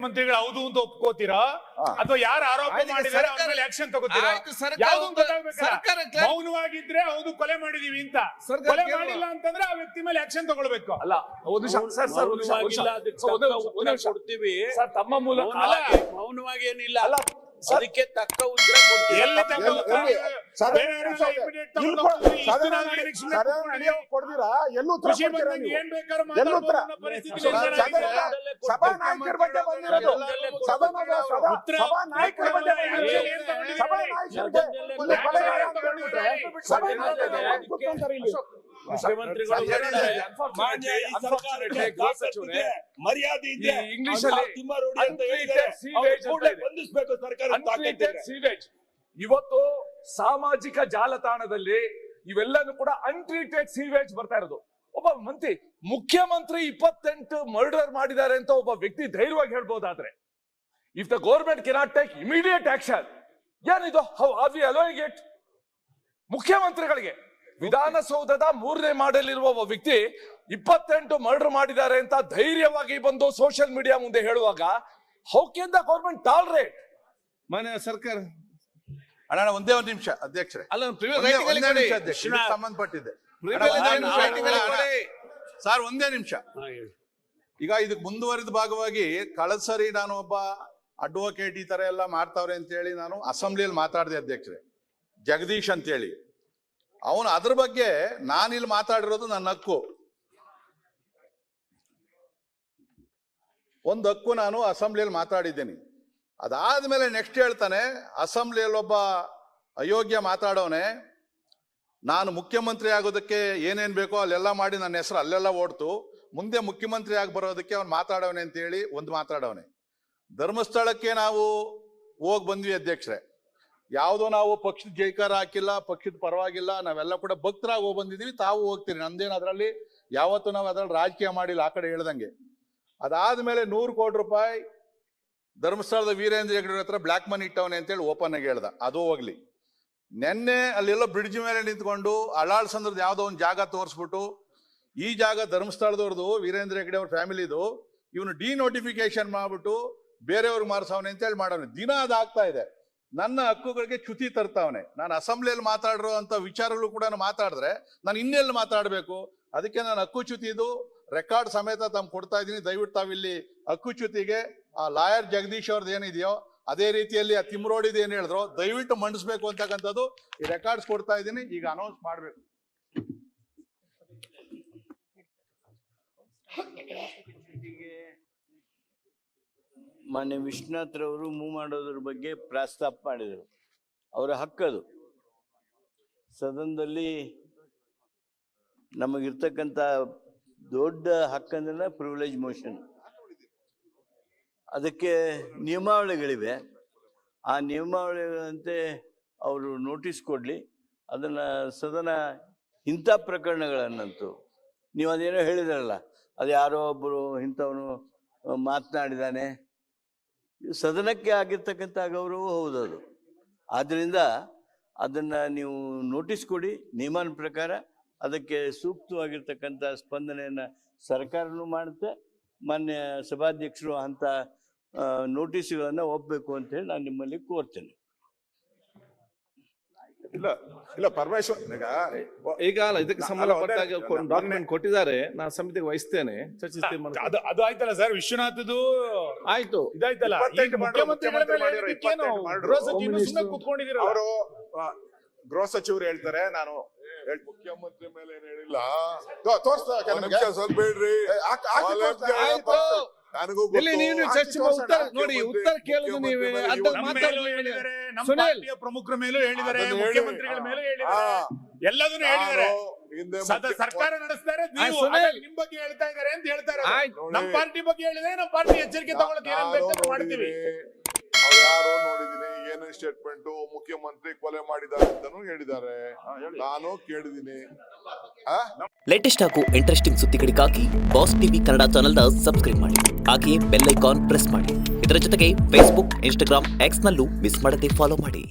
ಮಂತ್ರಿಗಳು ಹೌದು ಅಂತ ಒಪ್ಕೋತೀರಾ ಅಥವಾ ಯಾರು ಆರೋಪ ಮಾಡಿದ್ದಾರೆ ಅವ್ರ ಮೇಲೆ ಆಕ್ಷನ್ ತಗೋತೀರಾ? ಯಾವುದು ಅಂತ ಗೊತ್ತಾಗಬೇಕಲ್ಲ. ಮೌನವಾಗಿದ್ರೆ ಹೌದು ಕೊಲೆ ಮಾಡಿದೀವಿ ಅಂತ, ಕೊಲೆ ಮಾಡಿಲ್ಲ ಅಂತಂದ್ರೆ ಆ ವ್ಯಕ್ತಿ ಮೇಲೆ ಆಕ್ಷನ್ ತಗೊಳ್ಬೇಕು. ಅಲ್ಲ ಕೊಡ್ತೀವಿ ತಮ್ಮ ಮೂಲಕ ಮೌನವಾಗಿ ಏನಿಲ್ಲ, ಅದಕ್ಕೆ ತಕ್ಕ ಉತ್ತರ ಕೊಡ್ತೀವಿ. ಕೊಡ್ತೀರಾ ಎಲ್ಲೂ ಏನ್ ಮರ್ಯಾದೆ ಇಂಗ್ಲಿಷ್ ಇವತ್ತು ಸಾಮಾಜಿಕ ಜಾಲತಾಣದಲ್ಲಿ ಇವೆಲ್ಲನೂ ಕೂಡ ಅನ್ಟ್ರೀಟೆಡ್ ಸೀವೇಜ್ ಬರ್ತಾ ಇರೋದು. ಒಬ್ಬ ಮಂತ್ರಿ, ಮುಖ್ಯಮಂತ್ರಿ 28 ಮರ್ಡರ್ ಮಾಡಿದ್ದಾರೆ ಅಂತ ಒಬ್ಬ ವ್ಯಕ್ತಿ ಧೈರ್ಯವಾಗಿ ಹೇಳ್ಬೋದಾದ್ರೆ, if the government cannot take immediate action, ಏನಿದು how are we allowing it? ಮುಖ್ಯಮಂತ್ರಿಗಳಿಗೆ ವಿಧಾನಸೌಧದ 3ನೇ ಮಾಡಲಿರುವ ಒಬ್ಬ ವ್ಯಕ್ತಿ 28 ಮರ್ಡರ್ ಮಾಡಿದ್ದಾರೆ ಅಂತ ಧೈರ್ಯವಾಗಿ ಬಂದು ಸೋಷಿಯಲ್ ಮೀಡಿಯಾ ಮುಂದೆ ಹೇಳುವಾಗ how can the government tolerate? ಮಾನ್ಯ ಸರ್ಕಾರ ಅಣ್ಣ ಒಂದೇ ಒಂದು ನಿಮಿಷ ಅಧ್ಯಕ್ಷರೇ, ಅಲ್ಲ ಸಂಬಂಧಪಟ್ಟಿದೆ ಸರ್, ಒಂದೇ ನಿಮಿಷ. ಈಗ ಇದಕ್ಕೆ ಮುಂದುವರಿದ ಭಾಗವಾಗಿ ಕಳೆದ ಸರಿ ನಾನು ಒಬ್ಬ ಅಡ್ವೊಕೇಟ್ ಈ ತರ ಎಲ್ಲ ಮಾಡ್ತಾವ್ರೆ ಅಂತ ಹೇಳಿ ನಾನು ಅಸೆಂಬ್ಲಿಯಲ್ಲಿ ಮಾತಾಡಿದೆ ಅಧ್ಯಕ್ಷರೇ, ಜಗದೀಶ್ ಅಂತ ಹೇಳಿ. ಅವನು ಅದ್ರ ಬಗ್ಗೆ ನಾನಿಲ್ಲಿ ಮಾತಾಡಿರೋದು ನನ್ನ ಹಕ್ಕು, ಒಂದು ಹಕ್ಕು ನಾನು ಅಸೆಂಬ್ಲಿಯಲ್ಲಿ ಮಾತಾಡಿದ್ದೇನೆ. ಅದಾದ್ಮೇಲೆ ನೆಕ್ಸ್ಟ್ ಹೇಳ್ತಾನೆ, ಅಸೆಂಬ್ಲಿಯಲ್ಲಿ ಒಬ್ಬ ಅಯೋಗ್ಯ ಮಾತಾಡೋನೆ, ನಾನು ಮುಖ್ಯಮಂತ್ರಿ ಆಗೋದಕ್ಕೆ ಏನೇನ್ ಬೇಕೋ ಅಲ್ಲೆಲ್ಲ ಮಾಡಿ ನನ್ನ ಹೆಸರು ಅಲ್ಲೆಲ್ಲ ಓಡ್ತು, ಮುಂದೆ ಮುಖ್ಯಮಂತ್ರಿ ಆಗಿ ಬರೋದಕ್ಕೆ ಅವ್ನು ಮಾತಾಡವನೆ ಅಂತ ಹೇಳಿ ಒಂದು ಮಾತಾಡವನೆ. ಧರ್ಮಸ್ಥಳಕ್ಕೆ ನಾವು ಹೋಗಿ ಬಂದ್ವಿ ಅಧ್ಯಕ್ಷರೇ, ಯಾವುದೋ ನಾವು ಪಕ್ಷದ ಜೈಕಾರ ಹಾಕಿಲ್ಲ, ಪಕ್ಷದ ಪರವಾಗಿಲ್ಲ, ನಾವೆಲ್ಲ ಕೂಡ ಭಕ್ತರಾಗಿ ಹೋಗಿ ಬಂದಿದ್ದೀವಿ, ತಾವು ಹೋಗ್ತೀರಿ, ನಮ್ದೇನು ಅದರಲ್ಲಿ ಯಾವತ್ತು ನಾವು ಅದ್ರಲ್ಲಿ ರಾಜಕೀಯ ಮಾಡಿಲ್ಲ ಆ ಕಡೆ ಹೇಳ್ದಂಗೆ. ಅದಾದ್ಮೇಲೆ 100 ಕೋಟಿ ರೂಪಾಯಿ ಧರ್ಮಸ್ಥಳದ ವೀರೇಂದ್ರ ಹೆಗ್ಗಡೆ ಹತ್ರ ಬ್ಲ್ಯಾಕ್ ಮನಿ ಇಟ್ಟವನೆ ಅಂತೇಳಿ ಓಪನ್ ಆಗಿ ಹೇಳ್ದ. ಅದು ಹೋಗ್ಲಿ, ನೆನ್ನೆ ಅಲ್ಲೆಲ್ಲೋ ಬ್ರಿಡ್ಜ್ ಮೇಲೆ ನಿಂತ್ಕೊಂಡು ಅಳಾಳ್ಸಂದ್ರದ್ದು ಯಾವುದೋ ಒಂದು ಜಾಗ ತೋರಿಸ್ಬಿಟ್ಟು, ಈ ಜಾಗ ಧರ್ಮಸ್ಥಳದವ್ರದ್ದು ವೀರೇಂದ್ರ ಹೆಗ್ಗಡೆ ಅವ್ರ ಫ್ಯಾಮಿಲಿದು, ಇವನು ಡಿನೋಟಿಫಿಕೇಶನ್ ಮಾಡ್ಬಿಟ್ಟು ಬೇರೆಯವ್ರಿಗೆ ಮಾರ್ಸವನೆ ಅಂತೇಳಿ ಮಾಡೋನೆ. ದಿನ ಅದಾಗ್ತಾ ಇದೆ. ನನ್ನ ಹಕ್ಕುಗಳಿಗೆ ಚ್ಯುತಿ ತರ್ತಾವನೆ. ನಾನು ಅಸೆಂಬ್ಲಿಯಲ್ಲಿ ಮಾತಾಡಿರೋ ಅಂತ ವಿಚಾರಗಳು ಕೂಡ ಮಾತಾಡಿದ್ರೆ ನಾನು ಇನ್ನೆಲ್ಲಿ ಮಾತಾಡಬೇಕು? ಅದಕ್ಕೆ ನಾನು ಹಕ್ಕುಚ್ಯುತಿದು ರೆಕಾರ್ಡ್ ಸಮೇತ ತಮ್ಗೆ ಕೊಡ್ತಾ ಇದ್ದೀನಿ. ದಯವಿಟ್ಟು ತಾವಿಲ್ಲಿ ಹಕ್ಕುಚ್ಯುತಿಗೆ ಆ ಲಾಯರ್ ಜಗದೀಶ್ ಅವ್ರದ್ದು ಏನಿದೆಯೋ ಅದೇ ರೀತಿಯಲ್ಲಿ ಆ ತಿಮ್ರೋಡಿದು ಏನ್ ಹೇಳಿದ್ರು ದಯವಿಟ್ಟು ಮಂಡಿಸ್ಬೇಕು ಅಂತಕ್ಕಂಥದ್ದು ಈ ರೆಕಾರ್ಡ್ಸ್ ಕೊಡ್ತಾ ಇದ್ದೀನಿ. ಈಗ ಅನೌನ್ಸ್ ಮಾಡ್ಬೇಕು. ಮಾನ್ಯ ವಿಶ್ವನಾಥ್ ರವರು ಮೂವ್ ಮಾಡೋದ್ರ ಬಗ್ಗೆ ಪ್ರಸ್ತಾಪ ಮಾಡಿದರು. ಅವರ ಹಕ್ಕದು. ಸದನದಲ್ಲಿ ನಮಗಿರ್ತಕ್ಕಂಥ ದೊಡ್ಡ ಹಕ್ಕಂದ್ರೆ ಪ್ರಿವಿಲೇಜ್ ಮೋಷನ್. ಅದಕ್ಕೆ ನಿಯಮಾವಳಿಗಳಿವೆ. ಆ ನಿಯಮಾವಳಿಗಳಂತೆ ಅವರು ನೋಟಿಸ್ ಕೊಡಲಿ. ಅದನ್ನು ಸದನ ಇಂಥ ಪ್ರಕರಣಗಳನ್ನಂತೂ ನೀವು ಅದೇನೋ ಹೇಳಿದ್ರಲ್ಲ, ಅದು ಯಾರೋ ಒಬ್ಬರು ಇಂಥವನು ಮಾತನಾಡಿದ್ದಾನೆ, ಸದನಕ್ಕೆ ಆಗಿರ್ತಕ್ಕಂಥ ಗೌರವ ಹೌದದು. ಆದ್ದರಿಂದ ಅದನ್ನು ನೀವು ನೋಟಿಸ್ ಕೊಡಿ, ನಿಯಮನ ಪ್ರಕಾರ ಅದಕ್ಕೆ ಸೂಕ್ತವಾಗಿರ್ತಕ್ಕಂಥ ಸ್ಪಂದನೆಯನ್ನು ಸರ್ಕಾರನೂ ಮಾಡುತ್ತೆ. ಮಾನ್ಯ ಸಭಾಧ್ಯಕ್ಷರು ಅಂಥ ನೋಟಿಸ್ಗಳನ್ನು ಒಪ್ಪಬೇಕು ಅಂತೇಳಿ ನಾನು ನಿಮ್ಮಲ್ಲಿ ಕೋರ್ತೇನೆ. ಇಲ್ಲ ಪರಮೇಶ್ವರ್ ಈಗ ಇದಕ್ಕೆ ಸಂಬಂಧಪಟ್ಟಾಗ ಡಾಕ್ಯುಮೆಂಟ್ ಕೊಟ್ಟಿದ್ದಾರೆ, ನಾನು ಸಮಿತಿಗೆ ವಹಿಸ್ತೇನೆ, ಚರ್ಚಿಸ್ತೀನಿ. ಅದು ಆಯ್ತಲ್ಲ ಸರ್, ವಿಶ್ವನಾಥ್ದು ಆಯ್ತು, ಇದಾಯ್ತಲ್ಲ. ಕೂತ್ಕೊಂಡಿದ್ದೀರ ಅವರು ಗೃಹ ಸಚಿವರು ಹೇಳ್ತಾರೆ, ನಾನು ಮುಖ್ಯಮಂತ್ರಿ ಮೇಲೆ ಏನ್ ಹೇಳಿಲ್ಲ, ಸ್ವಲ್ಪ ಬೇಡ್ರಿ, ನನಗೂ ನೋಡಿ ಉತ್ತರ ಕೇಳುದು ನೀವೇ. ಪ್ರಮುಖರ ಮೇಲೂ ಹೇಳಿದ್ದಾರೆ, ಮುಖ್ಯಮಂತ್ರಿಗಳ ಮೇಲೂ ಹೇಳಿದ್ದಾರೆ, ಎಲ್ಲದನ್ನು ಹೇಳಿದ್ದಾರೆ. ಸರ್ಕಾರ ನಡೆಸ್ತಾರೆ, ನಿಮ್ ಬಗ್ಗೆ ಹೇಳ್ತಾ ಇದಾರೆ ಅಂತ ಹೇಳ್ತಾರೆ. ನಮ್ ಪಾರ್ಟಿ ಬಗ್ಗೆ ಹೇಳಿದ್ರೆ ನಮ್ ಪಾರ್ಟಿ ಎಚ್ಚರಿಕೆ ತಗೊಳಕ್ಕೆ ಏನೇನ್ ಬೇಕು ಮಾಡ್ತೀವಿ. ಯಾರೋ ನೋಡಿದೀನಿ, ಏನು ಸ್ಟೇಟ್ಮೆಂಟ್ ಮುಖ್ಯಮಂತ್ರಿ ಕೊಲೆ ಮಾಡಿದ್ದಾರೆ ಅಂತಾನು ಹೇಳಿದ್ದಾರೆ, ನಾನು ಕೇಳಿದೀನಿ. ಲೇಟೆಸ್ಟ್ ಹಾಗೂ ಇಂಟ್ರೆಸ್ಟಿಂಗ್ ಸುದ್ದಿಗಳಿಗಾಗಿ ಬಾಸ್ ಟಿವಿ ಕನ್ನಡ ಚಾನೆಲ್ನ ಸಬ್ಸ್ಕ್ರೈಬ್ ಮಾಡಿ. ಹಾಗೆಯೇ ಬೆಲ್ ಐಕಾನ್ ಪ್ರೆಸ್ ಮಾಡಿ. ಇದರ ಜೊತೆಗೆ ಫೇಸ್ಬುಕ್, ಇನ್ಸ್ಟಾಗ್ರಾಮ್, ಎಕ್ಸ್ ನಲ್ಲೂ ಮಿಸ್ ಮಾಡದೆ ಫಾಲೋ ಮಾಡಿ.